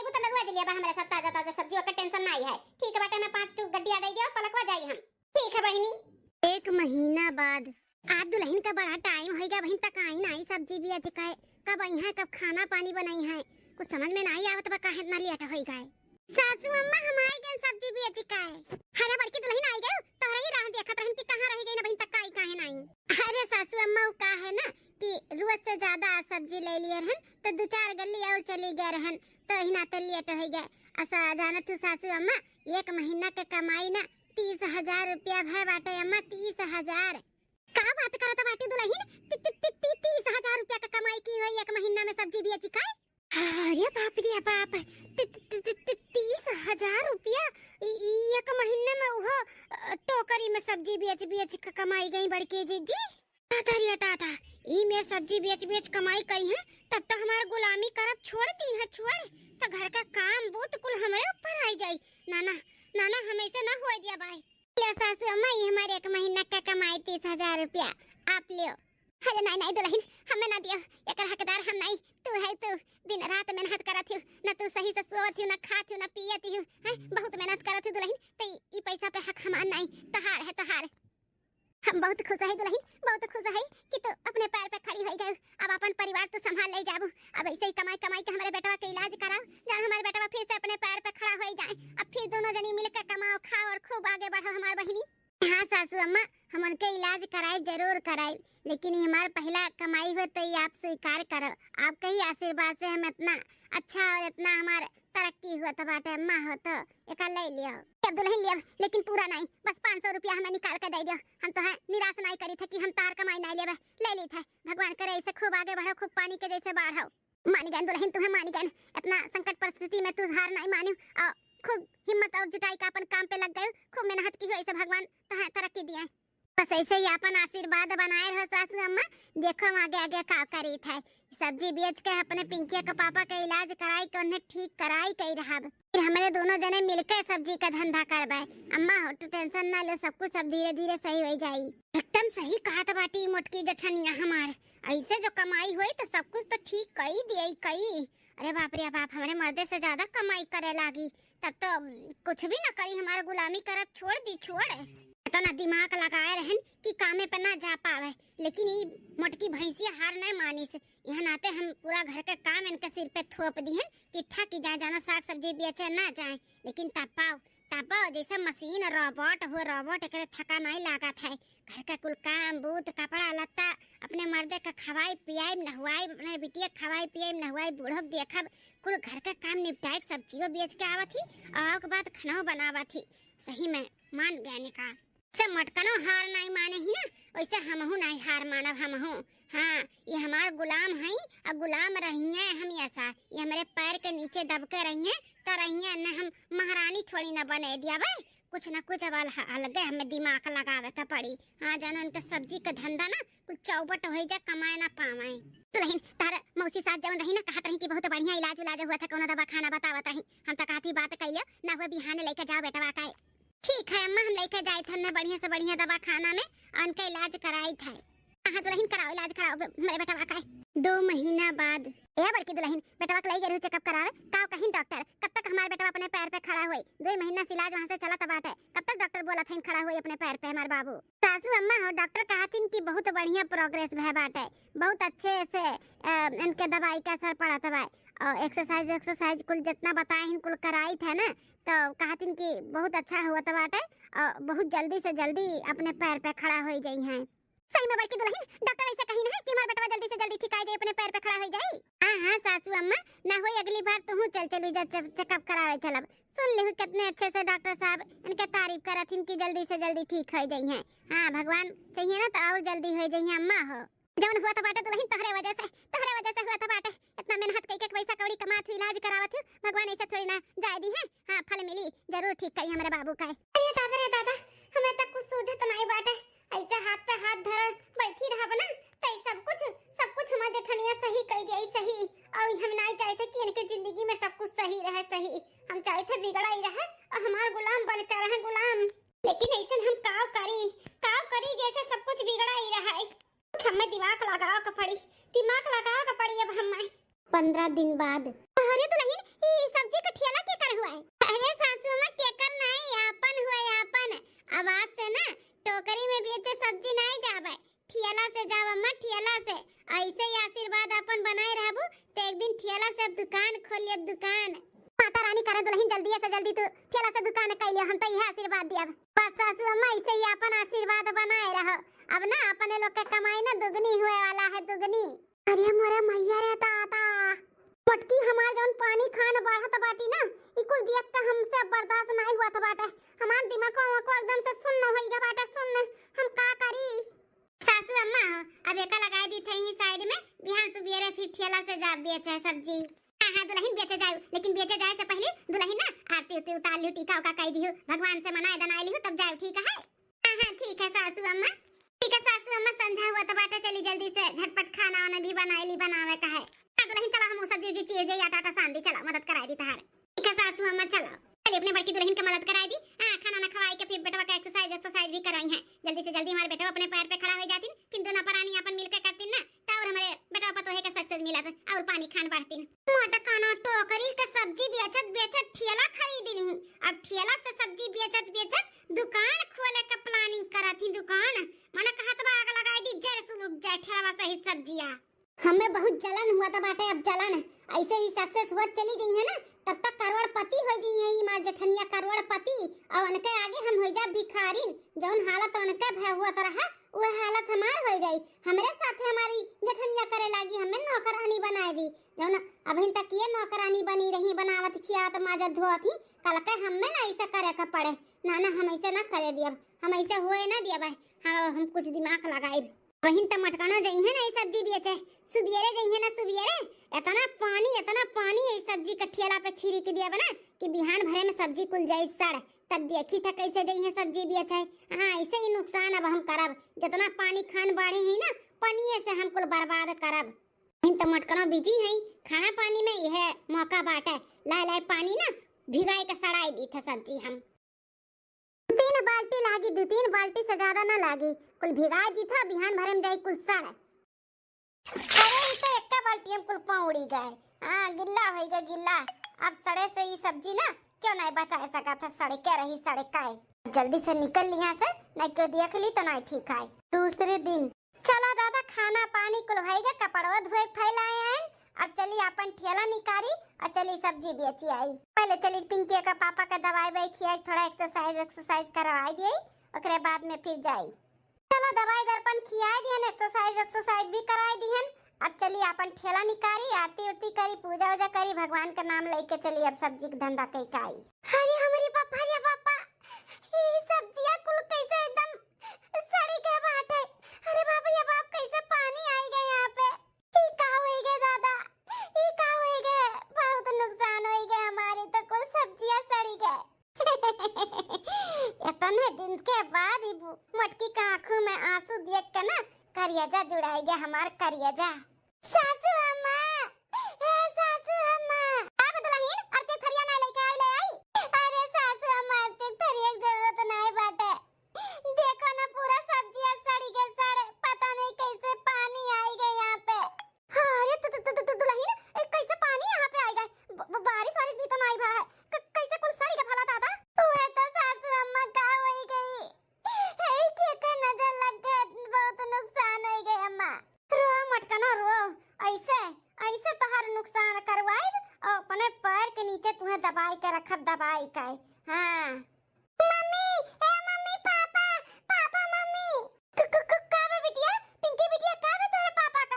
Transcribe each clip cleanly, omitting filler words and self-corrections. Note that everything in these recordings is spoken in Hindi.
आइबो त नरुआ जलिया बा हमरे साथ ताजा ताजा सब्जी का टेंशन नहीं है। ठीक है बाटे मैं 5 टू गड्डिया दे दियो पलकवा जाई हम। ठीक है बहिनी। 1 महीना बाद आज दुल्हन का बड़ा टाइम होइगा बहिन तक आई नहीं सब्जी भी आज का कब आई है कब खाना पानी बनाई है कुछ समझ में नहीं आवत बा काहे इतना लेट होइगा। सासू अम्मा हम आई गए सब्जी भी आज का है। हरे बड़की दुल्हन आई गए तोरा ही राह देखत रहन कि कहां रह गई ना बहिन तक आई काहे नहीं। अरे सासू अम्मा का है ना कि रोज से ज्यादा सब्जी ले लिए रहन तो 2-4 गल्ली और चली गए रहन तो हिना तो लेट हो गए। ऐसा जाना तू सासू अम्मा 1 महीना के कमाई ना 30,000 रुपया है बाटे अम्मा 30,000। का बात करत बाटी दुल्हन 30,000 रुपया का कमाई की हुई 1 महीना में सब्जी बेच का। अरे बाप रे बाप 30,000 रुपया 1 महीने में वो टोकरी में सब्जी बेच के कमाई गई बड़की जी। ताता ई में सब्जी बेच कमाई करी है तब तो हमारा गुलामी करब छोड़ दी है छोड़ तो घर का काम बहुत कुल हमारे ऊपर आ जाई। नाना हम ऐसे ना हो दिया भाई। ले सासू अम्मा ये हमारे 1 महीना का कमाई 30,000 रुपया आप लियो। अरे नहीं दुल्हन हमें ना दियो एकर हकदार हम नहीं तू है तू दिन रात मेहनत करत हूँ न तू सही से सोवत हूँ न खात हूँ न पियत हूँ बहुत मेहनत करत हूँ दुल्हन तो ई पैसा पे हक हमार नहीं तहार है तहार। हम बहुत खुश है दुल्हन बहुत खुश है कि तू अपने पैर पे खड़ी हो गई। अब अपन परिवार तो संभाल ले जाबू अब ऐसे ही कमाई के हमारे बेटवा के इलाज कराओ जान हमारे बेटवा फिर से अपने पैर पे खड़ा हो जाए। अब फिर दोनों जनी मिलकर कमाओ खाओ और खूब आगे बढ़ो हमार बहिनी। हाँ सासू अम्मा हम उनके इलाज कराए जरूर कराए लेकिन हमारा पहला कमाई हो तो ये आप स्वीकार करो आपके ही आशीर्वाद से हम इतना अच्छा और इतना हमारे तरक्की हुआ तो बाटे अम्मा हो तो एक ले लियो अब दुल्हन लियो लेकिन पूरा नहीं बस 500 रुपया हमें निकाल कर दे दियो। हम तो है निराश नहीं करी थे कि हम तार कमाई नहीं लेबे ले ली थे भगवान करे ऐसे खूब आगे बढ़ो खूब पानी के जैसे बढ़ो। मानी गन दुल्हन तुम्हें मानी गन इतना संकट परिस्थिति में तू हार नहीं मानी और खूब हिम्मत और जुटाई का अपन काम पे लग गए खूब मेहनत की हो ऐसे भगवान तो तरक्की दिए बस ऐसे ही अपन आशीर्वाद बनाए रहो सासू अम्मा। देखो हम आगे आगे का करी थे सब्जी बेच के अपने पिंकिया के पापा का इलाज कराई के उन्हें ठीक कराई कही रहा फिर हमारे दोनों जने मिलकर सब्जी का धंधा करवाए। अम्मा हो तो टेंशन ना लो सब कुछ अब धीरे धीरे सही हो जाई। एकदम सही कहा था बाटी मोटकी जठनिया हमारे ऐसे जो कमाई हुई तो सब कुछ तो ठीक कही दिए कही। अरे बाप रे बाप हमारे मर्दे से ज्यादा कमाई करे लागी तब तो कुछ भी ना करी हमारा गुलामी करब छोड़ दी छोड़ तो ना दिमाग लगाए रहन कि कामे पे ना जा पावे लेकिन ये मोटकी भैंसिया हार नहीं मानी से यहाँ नाते हम पूरा घर का काम इनके सिर पे थोप दी हैं कि ठा की जाए जानो साग सब्जी बेचे ना जाए लेकिन तपाओ जैसे मशीन रोबोट हो रोबोट एक थका नहीं लागत है। घर का कुल काम बूत कपड़ा लत्ता अपने मर्दे का खवाई पियाई नहवाई अपने बिटिया खवाई पियाई नहवाई बूढ़ो देखब कुल घर का काम निपटाए सब्जियों बेच के आवत थी और के बाद खाना बनावत थी। सही में मान गया का से मटकनो हार नहीं माने ही ना वैसे हमहू नहीं हार मानब हमहू। हाँ ये हमार गुलाम है और गुलाम रहिए हम ऐसा ये हमारे पैर के नीचे दब के रहिए तो रहिए न हम महारानी थोड़ी ना बने दिया भाई कुछ न कुछ अब अलग हमें दिमाग लगावे का पड़ी। हाँ जानो उनके सब्जी का धंधा ना कुछ चौपट हो जाए कमाए ना पावे। दुल्हन तार मौसी साथ जवन रही ना कहत रही कि बहुत बढ़िया इलाज उलाज हुआ था कोनो दवा खाना बतावत रही हम तो कहती बात कइयो ना हुआ बिहान लेके जाओ बेटवा का। ठीक है अम्मा हम लेके जाए थे बढ़िया से बढ़िया दवा खाना में और उनका इलाज कराई था। हाँ दुल्हन कराओ इलाज कराओ मेरे बेटवा का। 2 महीना बाद ए बड़की दुल्हन बेटवा को ले गए चेकअप करावे का कहीं डॉक्टर कब तक हमारे बेटवा अपने पैर पे खड़ा हुई 2 महीना से इलाज वहाँ से चला बात है कब तक डॉक्टर बोला था खड़ा हुई अपने पैर पे हमारे बाबू। सासू अम्मा हो डॉक्टर कहा थी कि बहुत बढ़िया प्रोग्रेस है बात है बहुत अच्छे से इनके दवाई का असर पड़ा था और एक्सरसाइज कुल जितना बताए हैं कुल कराई थे ना तो कहा थी कि बहुत अच्छा हुआ था बात है और बहुत जल्दी से जल्दी अपने पैर पे खड़ा हो जाई हैं। सही में बड़की दुल्हन डॉक्टर ऐसे कही ना कि हमारा बेटवा जल्दी से जल्दी ठीक आ जाए अपने पैर पे खड़ा हो जाए। हाँ सासू अम्मा ना होई अगली बार तू चल चेकअप करावे चलब सुन ले कितने अच्छे से डॉक्टर साहब इनके तारीफ करत कि जल्दी से जल्दी ठीक हो जाई हैं। हाँ भगवान चाहिए ना तो और जल्दी हो जाई अम्मा हो जवन हुआ था बाटे दुल्हन तोहरे वजह से हुआ था बाटे इतना मेहनत करके पैसा कौड़ी कमात हुई इलाज करावत हूँ भगवान ऐसे थोड़ी ना जाय दी है। हाँ फल मिली जरूर ठीक कही हमारे बाबू का। अरे दादा हमें तक कुछ सूझत नहीं बाटे ऐसे हाथ पे हाथ धर बैठी रहब ना तो सब कुछ हमारे जठनिया सही कह दिया सही और हम नहीं चाहते कि इनके जिंदगी में सब कुछ सही रहे सही हम चाहते बिगड़ा ही रहे और हमारे गुलाम बनकर रहे गुलाम लेकिन ऐसे हम काव करी जैसे सब कुछ बिगड़ा ही रहा है कुछ हमें दिमाग लगाओ का पड़ी अब हम 15 दिन बाद। अरे दुल्हन ये सब्जी दुकान खोलिए दुकान। माता रानी करे दुल्हन जल्दी से जल्दी तू ठेला से दुकान कैलियो, हम तो यह आशीर्वाद दिया। बस सासू अम्मा ऐसे ही अपन आशीर्वाद बनाए रहो। अब ना अपने लोग के कमाई ना दुगनी हुए वाला है, दुगनी। अरे मोरे मैया रे ताता, पटकी हमार जौन पानी खान बढ़त बाटी ना, ई कुल देख के हमसे बर्दाश्त नहीं हुआ था बाटे। हमार दिमाग को एकदम से सुन्न हो गया बाटे, सुन्न। हम का करी सासू अम्मा? अब एका लगा दी थे ही साइड में, बिहान सुबेरे फिर ठेला से जा बेचे सब्जी। हां दुल्हन बेचे जाओ, लेकिन बेचे जाए से पहले दुल्हन ना आरती उती उतार लियो, टीका उका कह दियो, भगवान से मनाए दनाई लियो, तब जाओ। ठीक है? हां ठीक है सासू अम्मा। ठीक है सासू अम्मा, समझा हुआ तो बाटे। चली जल्दी से झटपट खाना वाना भी बनाई ली, बनावे का है। हां दुल्हन चला, हम सब्जी उब्जी चीर दे, आटा आटा सान दी, चला मदद कराई दी तहार। ठीक है सासू अम्मा, चलो चलिए अपने बड़की दुल्हन की मदद कराई दी। हां खाना ना खवाई के फिर बेटवा का एक्सरसाइज भी कराई है। जल्दी से जल्दी हमारे बेटवा अपने पैर पे खड़ा हो जाती, फिर दोनों परानी अपन मिलकर करती ना, और हमारे बेटवा पतोहे का सक्सेस मिला और पानी खान बढ़ती। मोटा खाना टोकरी के सब्जी बेचत बेचत ठेला खरीद ली। अब ठेला से सब्जी बेचत बेचत दुकान खोले का प्लानिंग करती। दुकान माने कहत बा आग लगाई दी, जर सुलुक जाए ठेला सहित सब्जियां। हमें बहुत जलन हुआ था बाटे। अब जलन ऐसे ही सक्सेस हो चली गई है ना, तब तक करोड़पति हो गई है ई मां जेठनिया, करोड़पति। और उनके आगे हम हो जा भिखारी। जौन हालत उनके भय हुआ रहा, वो हालत हमार हो जाई। हमरे साथे हमारी जेठनिया करे लागी, हमें नौकरानी बनाए दी। जौन अभी तक ये नौकरानी बनी रही, बनावत खियात माजत धोत ही, कल के हमें ना ऐसा करे का पड़े। ना ना हम ऐसे ना करे दियब, हम ऐसे होए ना दियब। हम कुछ दिमाग लगाई। वहीं त मटकाना जई है ना ये सब्जी बेचे, सुबेरे जई है ना सुबेरे। इतना पानी ये सब्जी का ठेला पे छिड़क दिया बना कि बिहान भरे में सब्जी कुल जाई सड़। तब देखी था कैसे जई है सब्जी बेचे। हां ऐसे ही नुकसान अब हम करब। जितना पानी खान बाढ़े है ना, पानी से हम कुल बर्बाद करब। इन त मटकाना बिजी है, खाना पानी में यह मौका बाटे। लाए लाए पानी ना भिगाई के सड़ाई दी था सब्जी। हम 3 बाल्टी लागी, 2-3 बाल्टी से ज्यादा ना लागी, कुल भिगाई दी था। बिहान भरे में जाई कुल सड़। अरे इसे एक बाल्टी हम कुल पौड़ी गए। हां गिल्ला हो गया गिल्ला। अब सड़े से ये सब्जी ना क्यों नहीं बचा सका था, सड़े के रही सड़े काए। जल्दी से निकल ली यहां से, नहीं तो देख ली तो नहीं ठीक है। दूसरे दिन चला दादा खाना पानी कुल हो गया, कपड़वा धोए फैलाए हैं। अब चली अपन ठेला निकारी और चली सब्जी बेची आई। पहले चली पिंकी का पापा का दवाई वही खिया, थोड़ा एक्सरसाइज करवाई दी, ओकरे बाद में फिर जाई। चला दवाई दर्पण खियाई दिहन, एक्सरसाइज भी कराई दिहन। अब चली अपन ठेला निकारी, आरती उरती करी, पूजा उजा करी, भगवान का नाम लेके चली अब सब्जी का धंधा कई काई। अरे हमारी पापा रे पापा, ये सब्जियां कुल कैसे एकदम सड़ी के बाटे। अरे बाप रे बाप, कैसे पानी आई गए यहाँ पे। ई का होई गए दादा, ई का होई गए, बहुत नुकसान होई गए हमारे तो, कुल सब्जियां सड़ी गए। इतने दिन के बाद ही मटकी का आंखों में आंसू देख के ना करियजा जुड़ाई गया हमार करियजा। सासू अम्मा, सासू अम्मा, आप दुल्हन अर्ते थरिया ना लेके आई ले आई। अरे सासू अम्मा, अर्ते थरिया की जरूरत नहीं बाटे। देखो ना पूरा सब्जियां सड़ी गए सड़े, पता नहीं कैसे पानी आई गए यहाँ पे। अरे दुल्हन कैसे पानी यहाँ पे आई गए, बारिश भी तो नहीं भा है, कैसे कुल सड़ी के फला दादा। ओए तो सासू अम्मा का होई गई है के नजर लग गए, बहुत नुकसान हो गए अम्मा। रो मटकना रो, ऐसे ऐसे तोहर नुकसान करवाई और अपने पैर के नीचे तुम्हें दबाई के रखब, दबाई के। हां मम्मी, ए मम्मी, पापा पापा मम्मी, का बे बिटिया, पिंकी बिटिया, का बे तोरे पापा का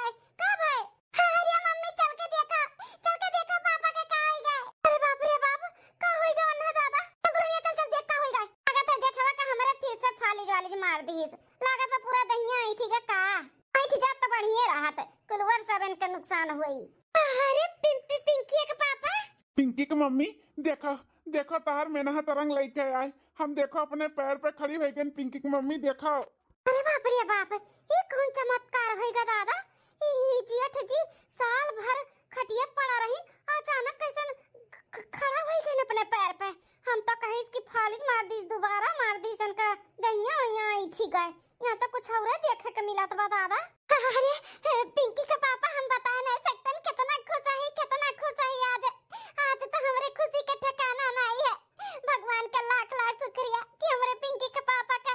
भाई। अरे मम्मी चल के देखा पापा का आई गए। अरे बाप रे बाप, का होई गए ना दादा। दुल्हनिया चल चल देख का होई गए। लागत है जेठवा का हमारे फिर से फाली ज्वाली मार दी। लागत में पूरा दहिया आई ठीक है का आई जात तो बढ़िया रहत, कुलवर सब इनका नुकसान हुई। अरे पिंकी के पापा, पिंकी की मम्मी, देखो देखो तार मेनहा तरंग लेके आए। हम देखो अपने पैर पे खड़ी हो गई पिंकी की मम्मी, देखो। अरे बाप रे बाप, ये कौन चमत्कार होएगा दादा। ये जेठ जी साल भर खटिया पड़ा रही, अचानक कैसे खड़ा हो गई अपने पैर पे। हम तो कहीं इसकी फालिज मार दी, दोबारा मार दी, इनका दहिया आई ठीक है। यहाँ तो कुछ और देखे के मिला तो दादा। अरे पिंकी के पापा, हम बता नहीं सकते कितना खुश है, कितना खुश है। आज तो हमारे खुशी का ठिकाना नहीं है। भगवान का लाख लाख शुक्रिया कि हमारे पिंकी के पापा का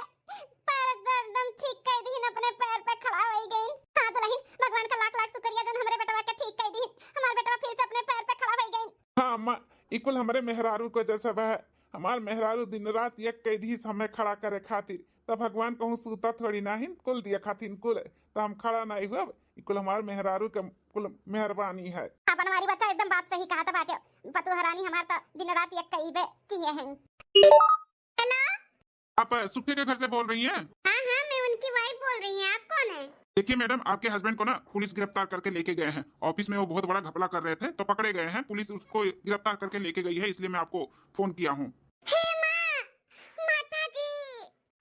पैर एकदम ठीक कर दी, अपने पैर पे खड़ा हो गई। हां दुल्हन, भगवान का लाख लाख शुक्रिया जो हमारे बेटवा के ठीक कर दी, हमारा बेटवा फिर से अपने पैर पे खड़ा हो हाँ अम्मा, इकुल हमारे मेहरारू को जैसा है। हमार मेहरारू दिन रात एक कैदी समय खड़ा करे खातिर, तब भगवान कहूँ सूता थोड़ी ना हिन कुल दिया खातिर कुल, तो हम खड़ा नहीं हुआ। इकुल हमार मेहरारू के कुल मेहरबानी है। अपन हमारी बच्चा एकदम बात सही कहा था बाटे। पतु हरानी हमार तो दिन रात एक कई बे किए हैं। हेलो। आप सुखे के घर से बोल रही हैं? हाँ हाँ, मैं उनकी वाइफ बोल रही हूँ। आप कौन है? देखिए मैडम, आपके हस्बैंड को ना पुलिस गिरफ्तार करके लेके गए हैं। ऑफिस में वो बहुत बड़ा घपला कर रहे थे तो पकड़े गए हैं। पुलिस उसको गिरफ्तार करके लेके गई है, इसलिए मैं आपको फोन किया हूँ। हे माँ, माता जी।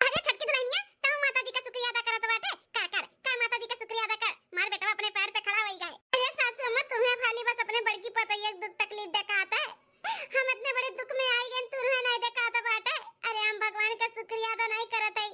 अरे छटकी दुल्हनिया, ताऊ माता जी का शुक्रिया अदा करत बाटे। कर माता जी का शुक्रिया अदा कर। मार बेटा अपने पैर पे खड़ा होई गए। अरे सासू अम्मा, तुम्हें खाली बस अपने बड़की पतैया दुख तकलीफ दिखाता है। हम इतने बड़े दुख में आई गए, तुम्हें नहीं दिखाता बाटे। अरे हम भगवान का शुक्रिया अदा नहीं करत है।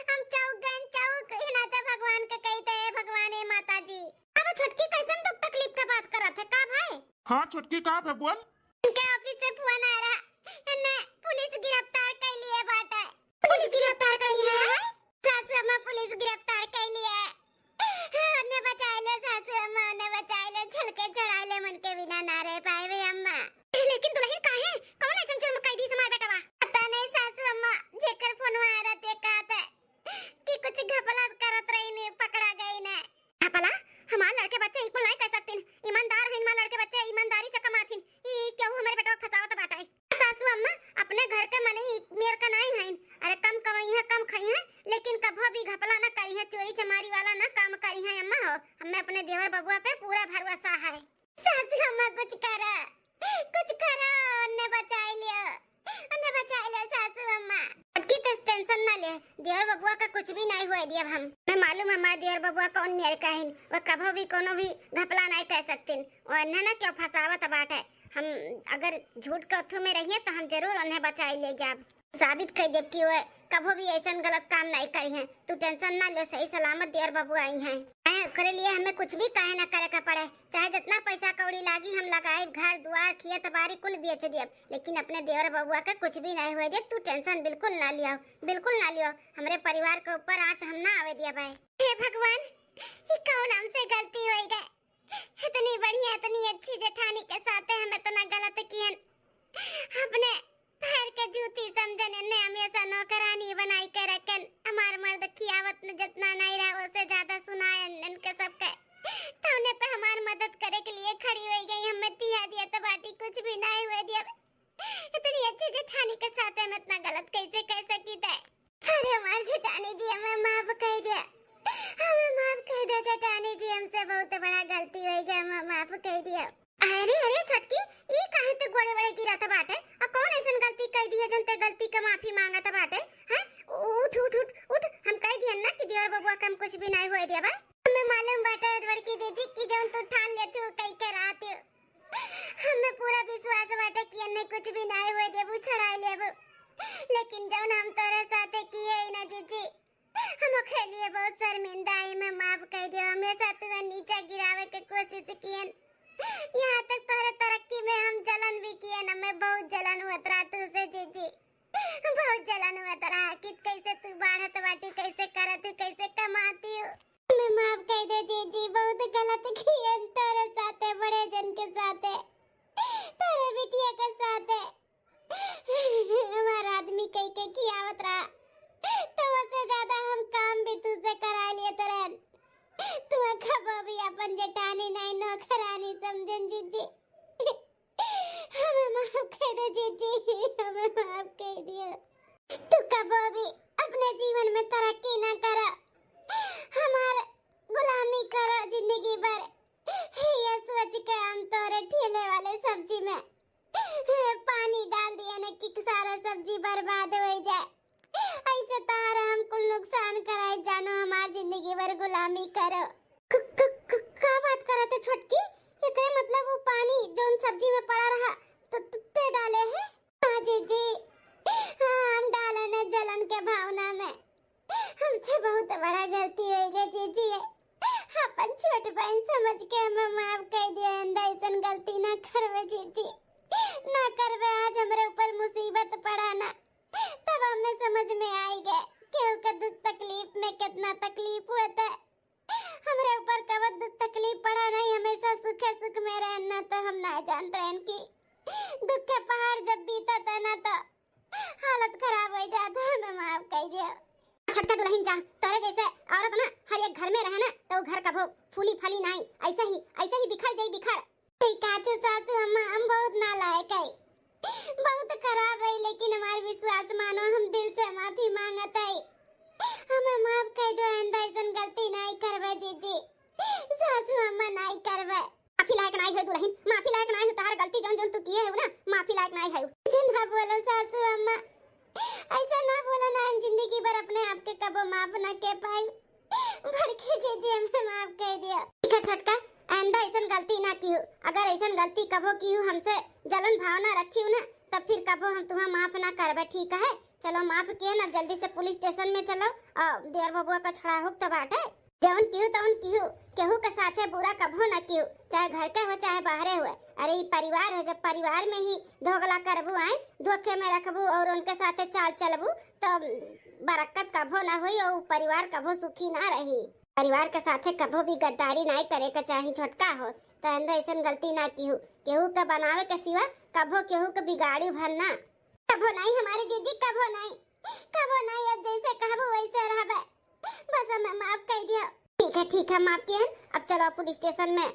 हम चौक गए, चौक हिनाते भगवान का कहते हैं भगवान है माता जी। अब छटकी कैसन दुख तकलीफ का बात करत है का भाई? हाँ छोटकी, कहाँ है बोल? उनके ऑफिस से फोन आ रहा है, पुलिस गिरफ्तार कर लिए बाटे। पुलिस गिरफ्तार कर लिए है? सासू अम्मा पुलिस गिरफ्तार कर लिए है। उन्हें बचा लो सासू अम्मा, उन्हें बचा लो। झलके चढ़ा ले मन के बिना ना रह पाए वे अम्मा। लेकिन दुल्हन काहे? कौन ऐसा जुर्म कैदी से मार बेटा? पता नहीं सासू अम्मा, जेकर फोन आ रहा ते कहता कि कुछ घपला करत रही ने पकड़ा गई ने। घपला? हमारे लड़के बच्चे इकुल नहीं कर सकते। ईमानदार हैं हमारे लड़के बच्चे, ईमानदारी से कमाथिन। ये क्यों हमारे बेटा को फसावत बाटे? सासू अम्मा अपने घर के मने ही मेर का नहीं है। अरे कम कमाई है, कम खाई है, लेकिन कभी भी घपला ना करी है, चोरी चमारी वाला ना काम करी है अम्मा हो। हमें अपने देवर बबुआ पे पूरा भरोसा है। सासू अम्मा कुछ करो, कुछ करो, उन्हें बचा लियो, उन्हें बचा लियो सासू अम्मा। अटकी तो टेंशन ना ले, देवर बबुआ का कुछ भी नहीं हुआ दिया हम। मैं मालूम है हमारे देवर बबुआ कौन मेर का है। वो कभी भी कोनो भी घपला नहीं कर सकते। और इन्हें ना क्यों फसावत बात है। हम अगर झूठ कथू में रहिए तो हम जरूर उन्हें बचा ले जाब। साबित कर देब कि वो कभी भी ऐसा गलत काम नहीं करी है। तू टेंशन ना ले, सही सलामत देवर बबुआ आई हैं। करे लिए हमें कुछ भी काहे ना करे का पड़े, चाहे जितना पैसा कौड़ी लागी हम लगाए, घर दुआर खेत बाड़ी कुल बेच दिए, लेकिन अपने देवर बबुआ का कुछ भी नहीं हुए दे। तू टेंशन बिल्कुल ना लियो, बिल्कुल ना लियो। हमारे परिवार के ऊपर आँच हम ना आवे दिया भाई। हे भगवान, ये कौन हमसे गलती हो गई? इतनी बढ़िया, इतनी अच्छी जेठानी के साथ हम इतना गलत किए। अपने पैर के जूती समझने ने हमेशा नौकरानी बनाई के रखन। हमार मर्द खियावत में जितना नहीं रहा उससे ज्यादा सुनाए इनके सबके। तो उन्हें पे हमार मदद करे के लिए खड़ी हो गई। हमें तिया दिया तो बाटी कुछ भी नहीं हुए दिया। इतनी अच्छी जेठानी के साथ हम इतना गलत कैसे कह सकी थे? अरे हमार जेठानी जी हमें माफ कर दिया, हमें माफ कर दिया जेठानी जी, हमसे बहुत बड़ा गलती हो गई, हमें माफ कर दिया। अरे अरे छटकी, ये काहे ते गोड़े बड़े गिरा था बाटे? आ कौन ऐसन गलती कर दी है जनते गलती का माफी मांगा था बाटे? हैं उठ उठ उठ उठ, हम कह दिए ना कि देवर बबुआ कम कुछ भी नहीं होए दिया बा। हमें मालूम बाटे बड़की जीजी की जौन तू ठान ले तू कई के रात, हमें पूरा विश्वास बाटे कि अन्ने कुछ भी नहीं होए देबू, छड़ा लेबू। लेकिन जौन हम तोरे साथे किए ना जीजी, हम ओकरे लिए बहुत शर्मिंदा है। मैं माफ कर दियो, हमेशा तू नीचे गिरावे के कोशिश किए। यहाँ तक तोरे तरक्की में हम जलन भी किए ना। मैं बहुत जलन हुआ तरा तुझसे जीजी, बहुत जलन हुआ तरा कि कैसे तू बढ़त बाटी, कैसे करत, कैसे कमाती हो। मैं माफ कर दे जीजी, बहुत गलत किए तोरे साथे, बड़े जन के साथे, तेरे बिटिया के साथे। हमारा आदमी कई के खियावत रहा तो उससे ज्यादा हम काम भी तुझसे करा लिए तरन। तू कभी भी अपन जेठानी नहीं नौकरानी समझन जीजी। हमें माफ कर दे जीजी, हमें माफ कर दियो। तू कभी भी अपने जीवन में तरक्की ना करा, हमार गुलामी करा जिंदगी भर। ये सोच के हम तोरे ठेले वाले सब्जी में पानी डाल दिए न कि सारा सब्जी बर्बाद हो जाए। ऐसे तारा हम कुल नुकसान कराए जानो, हमार जिंदगी भर गुलामी करो। का बात करते छटकी? एकरे मतलब वो पानी जोन सब्जी में पड़ा रहा तो तुत्ते डाले हैं? हाँ जीजी, हाँ हम डाले न जलन के भावना में। हमसे बहुत बड़ा गलती हो गई जीजी, अपन छोट बहन समझ के हमें माफ कर दिया। ऐसन गलती ना करवे जीजी, ना करवे। आज हमारे ऊपर मुसीबत पड़ा ना, तब हमें समझ में आई गए क्यों का दुख तकलीफ में कितना तकलीफ होता है। हमारे ऊपर कब दुख तकलीफ पड़ा नहीं, हमेशा सुख सुख में रहना तो हम ना जानते हैं कि दुख के पहाड़ जब बीता था ना तो हालत खराब हो जाता है। मैं माफ कर दिया। छटका दुल्हन जा, तोरे जैसे औरत ना हर एक घर में रहे ना तो वो घर कभो फूली फली नहीं, ऐसे ही बिखर जाई बिखर। ठीक है तो सासू अम्मा, हम बहुत नालायक है, बहुत खराब है, लेकिन हमारे विश्वास मानो, हम दिल से माफी मांगत है। हमें माफ कर दो, ऐसा गलती नहीं करबे जीजी, सासू अम्मा नहीं करबे। माफी लायक नहीं है दुल्हन, माफी लायक नहीं है, तार गलती जौन जौन तू किए है ना, माफी लायक नहीं है। ऐसे ना बोलो सासू अम्मा, ऐसा ना बोलो ना, हम जिंदगी भर अपने आप के कबो माफ ना के पाई। भड़के जीजी हमें माफ कर दिया। ठीक है छोटका, आइंदा ऐसा गलती ना की हो। अगर ऐसा गलती कबो की हो, हमसे जलन भावना रखी हो ना, तब फिर कबो हम तुम्हें माफ ना करबे, ठीक है? चलो माफ किए ना, जल्दी से पुलिस स्टेशन में चलो और देवर बबुआ का छड़ा हो तो बाटे। जवन कियो तवन कियो, केहू के साथे बुरा कबो ना कियो, चाहे घर के हो चाहे बाहरे हो। अरे ये परिवार है, जब परिवार में ही धोखला करबू, आए धोखे में रखबू और उनके साथे चाल चलबू तो बरकत कबो ना हुई और परिवार कबो सुखी ना रही। परिवार के साथे कबो भी गद्दारी नहीं करे के चाहिए छोटका हो। तो अंदर ऐसा गलती ना कियो, केहू के बनावे के सिवा कबो केहू के बिगाड़ी भरना कबो नहीं। हमारी जीजी कबो नहीं, कबो नहीं, अब जैसे कहबो वैसे रहबे, बस हमें माफ कर दिया। ठीक है माफ किए। अब चलो पुलिस स्टेशन में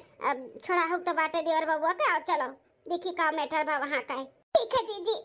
छोड़ा हो तो बाटे देवर बबुआ का, और चलो देखी का मैटर बा वहाँ का है। ठीक है जीजी।